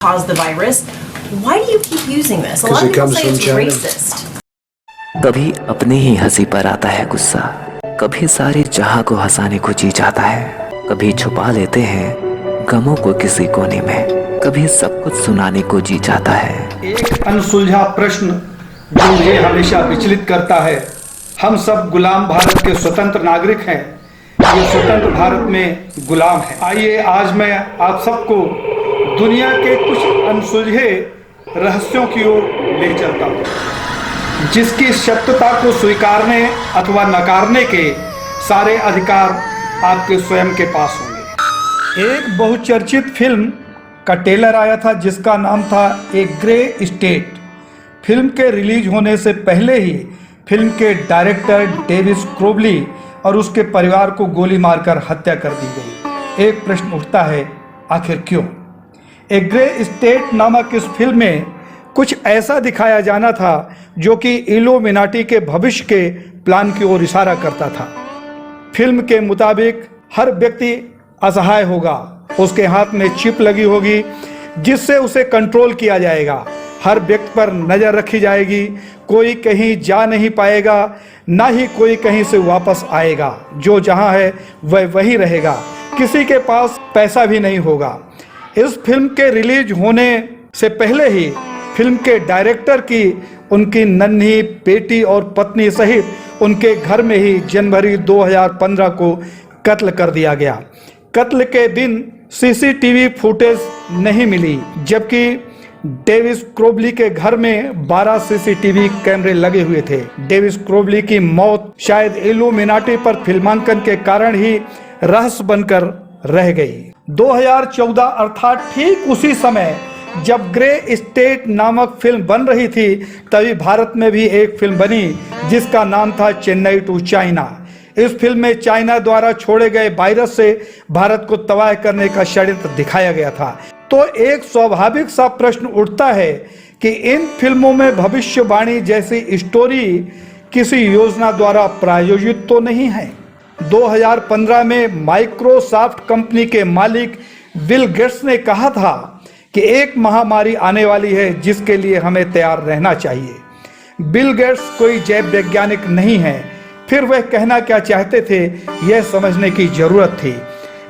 caused the virus. Why do you keep using this? A lot of people say it's racist. कभी अपनी ही हंसी पर आता है गुस्सा, कभी सारे जहां को हंसाने को जी जाता है, कभी छुपा लेते हैं गमों को किसी कोने में, कभी सब कुछ सुनाने को जी जाता है। एक अनसुलझा प्रश्न जो मुझे हमेशा विचलित करता है, हम सब गुलाम भारत के स्वतंत्र नागरिक हैं, ये स्वतंत्र भारत में गुलाम है। आइए आज मैं आप सबको दुनिया के कुछ अनसुलझे रहस्यों की ओर ले चलता हूँ, जिसकी सत्यता को स्वीकारने अथवा नकारने के सारे अधिकार आपके स्वयं के पास होंगे। एक बहुचर्चित फिल्म का ट्रेलर आया था जिसका नाम था ए ग्रे स्टेट। फिल्म के रिलीज होने से पहले ही फिल्म के डायरेक्टर डेविस क्रोबली और उसके परिवार को गोली मारकर हत्या कर दी गई। एक प्रश्न उठता है, आखिर क्यों? ए ग्रे स्टेट नामक इस फिल्म में कुछ ऐसा दिखाया जाना था जो कि इल्यूमिनाटी के भविष्य के प्लान की ओर इशारा करता था। फिल्म के मुताबिक हर व्यक्ति असहाय होगा, उसके हाथ में चिप लगी होगी जिससे उसे कंट्रोल किया जाएगा, हर व्यक्ति पर नज़र रखी जाएगी, कोई कहीं जा नहीं पाएगा, ना ही कोई कहीं से वापस आएगा, जो जहां है वह वहीं रहेगा, किसी के पास पैसा भी नहीं होगा। इस फिल्म के रिलीज होने से पहले ही फिल्म के डायरेक्टर की उनकी नन्ही बेटी और पत्नी सहित उनके घर में ही जनवरी 2015 को कत्ल कर दिया गया। कत्ल के दिन सीसीटीवी फुटेज नहीं मिली, जबकि डेविस क्रोबली के घर में 12 सीसीटीवी कैमरे लगे हुए थे। डेविस क्रोबली की मौत शायद इल्यूमिनाटी पर फिल्मांकन के कारण ही रहस्य बनकर रह गई। 2014 अर्थात ठीक उसी समय जब ग्रे स्टेट नामक फिल्म बन रही थी, तभी भारत में भी एक फिल्म बनी जिसका नाम था चेन्नई टू चाइना। इस फिल्म में चाइना द्वारा छोड़े गए वायरस से भारत को तबाह करने का षड्यंत्र दिखाया गया था। तो एक स्वाभाविक सा प्रश्न उठता है कि इन फिल्मों में भविष्यवाणी जैसी स्टोरी किसी योजना द्वारा प्रायोजित तो नहीं है। 2015 में माइक्रोसॉफ्ट कंपनी के मालिक बिल गेट्स ने कहा था कि एक महामारी आने वाली है जिसके लिए हमें तैयार रहना चाहिए। बिल गेट्स कोई जैव वैज्ञानिक नहीं है, फिर वह कहना क्या चाहते थे यह समझने की जरूरत थी।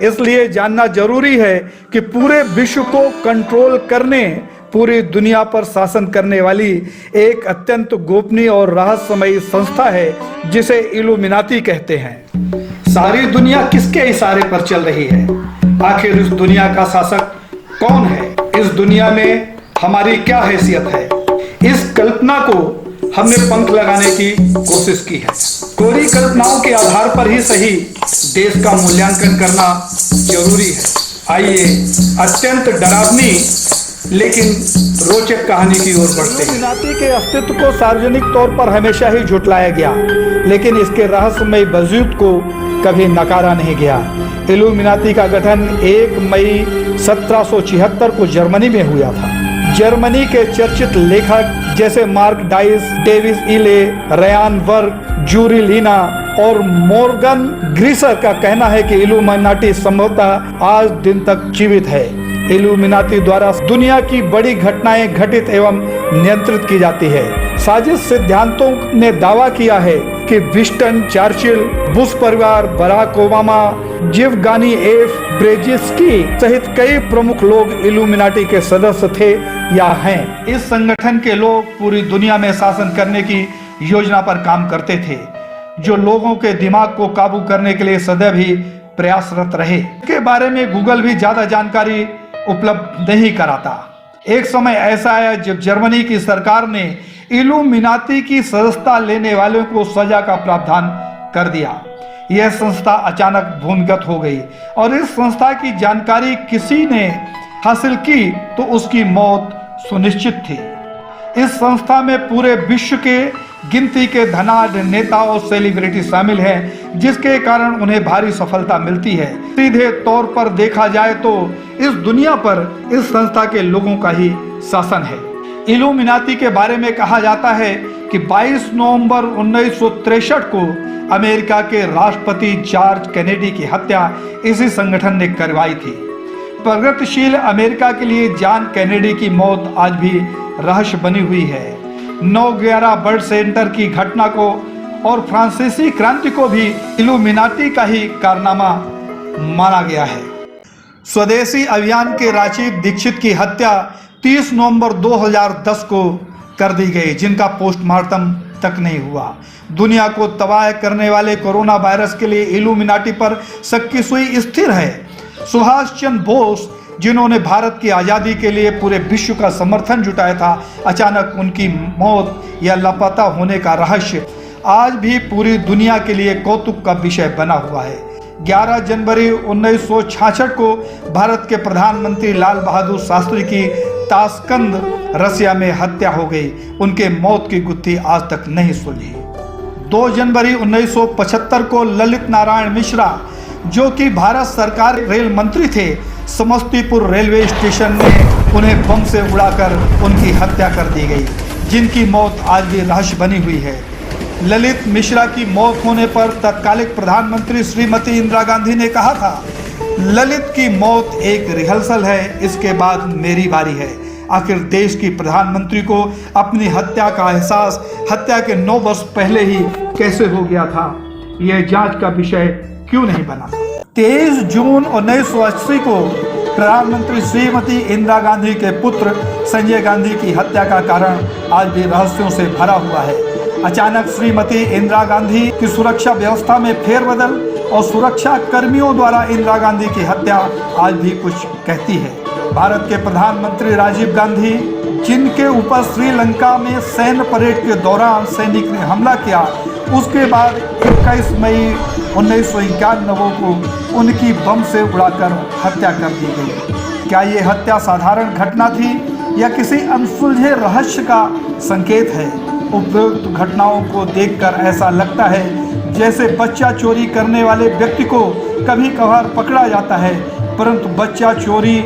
इसलिए जानना जरूरी है कि पूरे विश्व को कंट्रोल करने, पूरी दुनिया पर शासन करने वाली एक अत्यंत गोपनीय और रहस्यमयी संस्था है जिसे इल्यूमिनाटी कहते हैं। सारी दुनिया किसके इशारे पर चल रही है? आखिर इस दुनिया का शासक कौन है? इस दुनिया में हमारी क्या हैसियत है? इस कल्पना को हमने पंख लगाने की कोशिश की है। कोरी कल्पनाओं के आधार पर ही सही देश का मूल्यांकन करना जरूरी है। आइए अत्यंत डरावनी लेकिन रोचक कहानी की ओर बढ़ते हैं। इल्यूमिनाटी के अस्तित्व को सार्वजनिक तौर पर हमेशा ही झुटलाया गया, लेकिन इसके रहस्यमय वजूद को कभी नकारा नहीं गया। इल्यूमिनाटी का गठन 1 मई 1776 को जर्मनी में हुआ था। जर्मनी के चर्चित लेखक जैसे मार्क डाइस, डेविस इले, रयान वर्क, जूरी लीना और मॉर्गन ग्रीसर का कहना है कि इल्यूमिनाटी संभवतः आज दिन तक जीवित है। इल्यूमिनाटी द्वारा दुनिया की बड़ी घटनाएं घटित एवं नियंत्रित की जाती है। साजिश सिद्धांतों ने दावा किया है कि विंस्टन चर्चिल, बुश परिवार, बराक ओबामा, जिवगानी एफ ब्रेजिस्की सहित कई प्रमुख लोग इल्यूमिनाटी के सदस्य थे या हैं। इस संगठन के लोग पूरी दुनिया में शासन करने की योजना पर काम करते थे, जो लोगों के दिमाग को काबू करने के लिए सदैव ही प्रयासरत रहे। इसके बारे में गूगल भी ज्यादा जानकारी उपलब्ध नहीं कराता। एक समय ऐसा आया जब जर्मनी की सरकार ने इल्यूमिनाटी की सदस्यता लेने वालों को सजा का प्रावधान कर दिया। यह संस्था अचानक भूमिगत हो गई और इस संस्था की जानकारी किसी ने हासिल की तो उसकी मौत सुनिश्चित थी। इस संस्था में पूरे विश्व के गिनती के धनाढ्य नेता और सेलिब्रिटी शामिल हैं, जिसके कारण उन्हें भारी सफलता मिलती है। सीधे तौर पर देखा जाए तो इस दुनिया पर इस संस्था के लोगों का ही शासन है। इल्यूमिनाटी के बारे में कहा जाता है कि 22 नवंबर 1963 को अमेरिका के राष्ट्रपति जॉर्ज कैनेडी की हत्या इसी संगठन ने करवाई थी। प्रगतिशील अमेरिका के लिए जॉन कैनेडी की मौत आज भी रहस्य बनी हुई है। 9/11 बर्ड सेंटर की घटना को और फ्रांसीसी क्रांति को भी इल्यूमिनाटी का ही कारनामा माना गया है। स्वदेशी अभियान के राजीव दीक्षित की हत्या 30 नवंबर 2010 को कर दी गई, जिनका पोस्टमार्टम तक नहीं हुआ। दुनिया को तबाह करने वाले कोरोना वायरस के लिए इल्यूमिनाटी पर शक की सुई स्थिर है। सुभाष चंद्र बोस, जिन्होंने भारत की आज़ादी के लिए पूरे विश्व का समर्थन जुटाया था, अचानक उनकी मौत या लापता होने का रहस्य आज भी पूरी दुनिया के लिए कौतुक का विषय बना हुआ है। 11 जनवरी 1966 को भारत के प्रधानमंत्री लाल बहादुर शास्त्री की ताशकंद, रसिया में हत्या हो गई। उनके मौत की गुत्थी आज तक नहीं सुलझी। 2 जनवरी 1975 को ललित नारायण मिश्रा, जो कि भारत सरकार रेल मंत्री थे, समस्तीपुर रेलवे स्टेशन में उन्हें बम से उड़ाकर उनकी हत्या कर दी गई, जिनकी मौत आज भी रहस्य बनी हुई है। ललित मिश्रा की मौत होने पर तत्कालिक प्रधानमंत्री श्रीमती इंदिरा गांधी ने कहा था, ललित की मौत एक रिहर्सल है, इसके बाद मेरी बारी है। आखिर देश की प्रधानमंत्री को अपनी हत्या का एहसास हत्या के 9 वर्ष पहले ही कैसे हो गया था, यह जांच का विषय क्यों नहीं बना। 23 जून 1980 को प्रधानमंत्री श्रीमती इंदिरा गांधी के पुत्र संजय गांधी की हत्या का कारण आज भी रहस्यों से भरा हुआ है। अचानक श्रीमती इंदिरा गांधी की सुरक्षा व्यवस्था में फेरबदल और सुरक्षा कर्मियों द्वारा इंदिरा गांधी की हत्या आज भी कुछ कहती है। भारत के प्रधानमंत्री राजीव गांधी, जिनके ऊपर श्रीलंका में सैन्य परेड के दौरान सैनिक ने हमला किया, उसके बाद 21 मई 1991 को उनकी बम से उड़ाकर हत्या कर दी गई। क्या ये हत्या साधारण घटना थी या किसी अनसुलझे रहस्य का संकेत है? उपरोक्त घटनाओं को देखकर ऐसा लगता है जैसे बच्चा चोरी करने वाले व्यक्ति को कभी कभार पकड़ा जाता है, परंतु बच्चा चोरी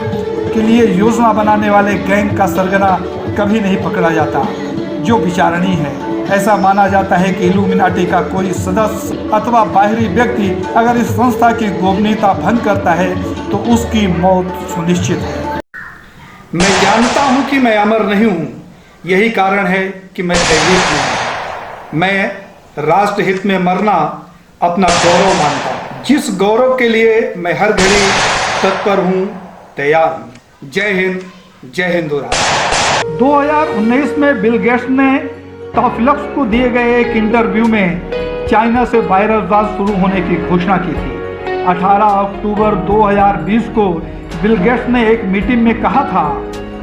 के लिए योजना बनाने वाले गैंग का सरगना कभी नहीं पकड़ा जाता, जो विचारणीय है। ऐसा माना जाता है कि इल्यूमिनाटी का कोई सदस्य अथवा बाहरी व्यक्ति अगर इस संस्था की गोपनीयता भंग करता है तो उसकी मौत सुनिश्चित है। मैं जानता हूं कि मैं अमर नहीं हूं, यही कारण है कि मैं दैवीय हूं। मैं राष्ट्र हित में मरना अपना गौरव मानता हूं, जिस गौरव के लिए मैं हर घड़ी तत्पर हूं, तैयार हूं। जय हिंद, जय हिंदुरा। 2019 में बिल गेट्स ने टॉफिलक्स को दिए गए एक इंटरव्यू में चाइना से वायरस जांच शुरू होने की घोषणा की थी। 18 अक्टूबर 2020 को बिल गेट्स ने एक मीटिंग में कहा था,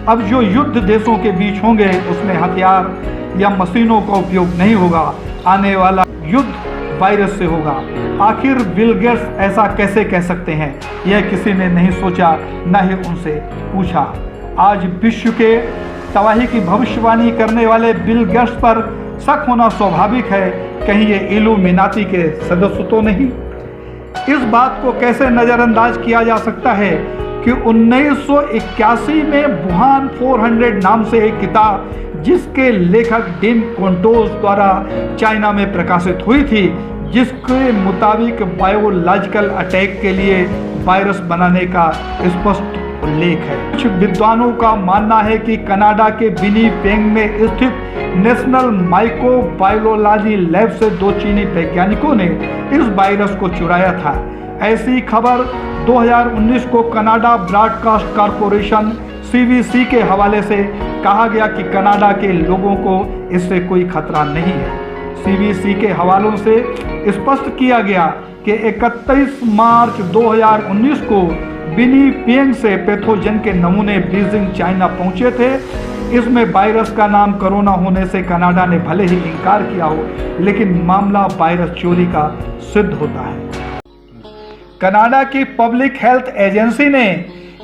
अब जो युद्ध देशों के बीच होंगे उसमें हथियार या मशीनों का उपयोग नहीं होगा, आने वाला युद्ध वायरस से होगा। आखिर बिल गेट्स ऐसा कैसे कह सकते हैं, यह किसी ने नहीं सोचा, न ही उनसे पूछा। आज विश्व के तबाही की भविष्यवाणी करने वाले बिल गेट्स पर शक होना स्वाभाविक है, कहीं ये इल्यूमिनाटी के सदस्य तो नहीं। इस बात को कैसे नज़रअंदाज किया जा सकता है कि 1981 में वुहान 400 नाम से एक किताब, जिसके लेखक डीन कोंटोस द्वारा चाइना में प्रकाशित हुई थी, जिसके मुताबिक बायोलॉजिकल अटैक के लिए वायरस बनाने का स्पष्ट उल्लेख है। कुछ विद्वानों का मानना है कि कनाडा के विनिपेग में स्थित नेशनल माइक्रोबायोलॉजी लैब से 2 चीनी वैज्ञानिकों ने इस वायरस को चुराया था। ऐसी खबर 2019 को कनाडा ब्रॉडकास्ट कॉरपोरेशन CBC के हवाले से कहा गया कि कनाडा के लोगों को इससे कोई खतरा नहीं है। CBC के हवालों से स्पष्ट किया गया कि 31 मार्च 2019 को विनिपेग से पैथोजन के नमूने बीजिंग चाइना पहुंचे थे। इसमें वायरस का नाम कोरोना होने से कनाडा ने भले ही इनकार किया हो, लेकिन मामला वायरस चोरी का सिद्ध होता है। कनाडा की पब्लिक हेल्थ एजेंसी ने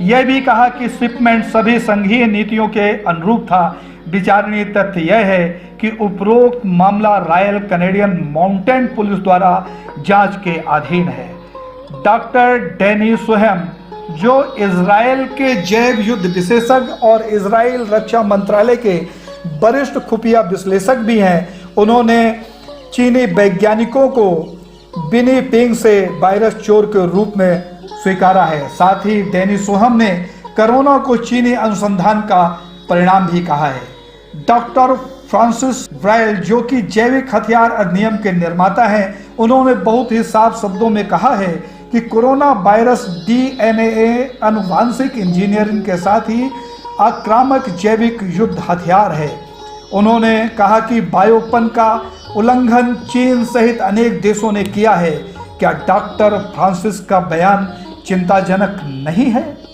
यह भी कहा कि शिपमेंट सभी संघीय नीतियों के अनुरूप था। विचारणीय तथ्य यह है कि उपरोक्त मामला रॉयल कैनेडियन माउंटेन पुलिस द्वारा जांच के अधीन है। डॉक्टर डैनी सोहेम, जो इजराइल के जैव युद्ध विशेषज्ञ और इजराइल रक्षा मंत्रालय के वरिष्ठ खुफिया विश्लेषक भी हैं, उन्होंने चीनी वैज्ञानिकों को विनिपेग से वायरस चोर के रूप में स्वीकारा है। साथ ही डेनी सोहम ने कोरोना को चीनी अनुसंधान का परिणाम भी कहा है। डॉक्टर फ्रांसिस ब्राइल, जो कि जैविक हथियार अधिनियम के निर्माता हैं, उन्होंने बहुत ही साफ शब्दों में कहा है कि कोरोना वायरस डीएनए आनुवांशिक इंजीनियरिंग के साथ ही आक्रामक जैविक युद्ध हथियार है। उन्होंने कहा कि बायोपन का उल्लंघन चीन सहित अनेक देशों ने किया है। क्या डॉक्टर फ्रांसिस का बयान चिंताजनक नहीं है?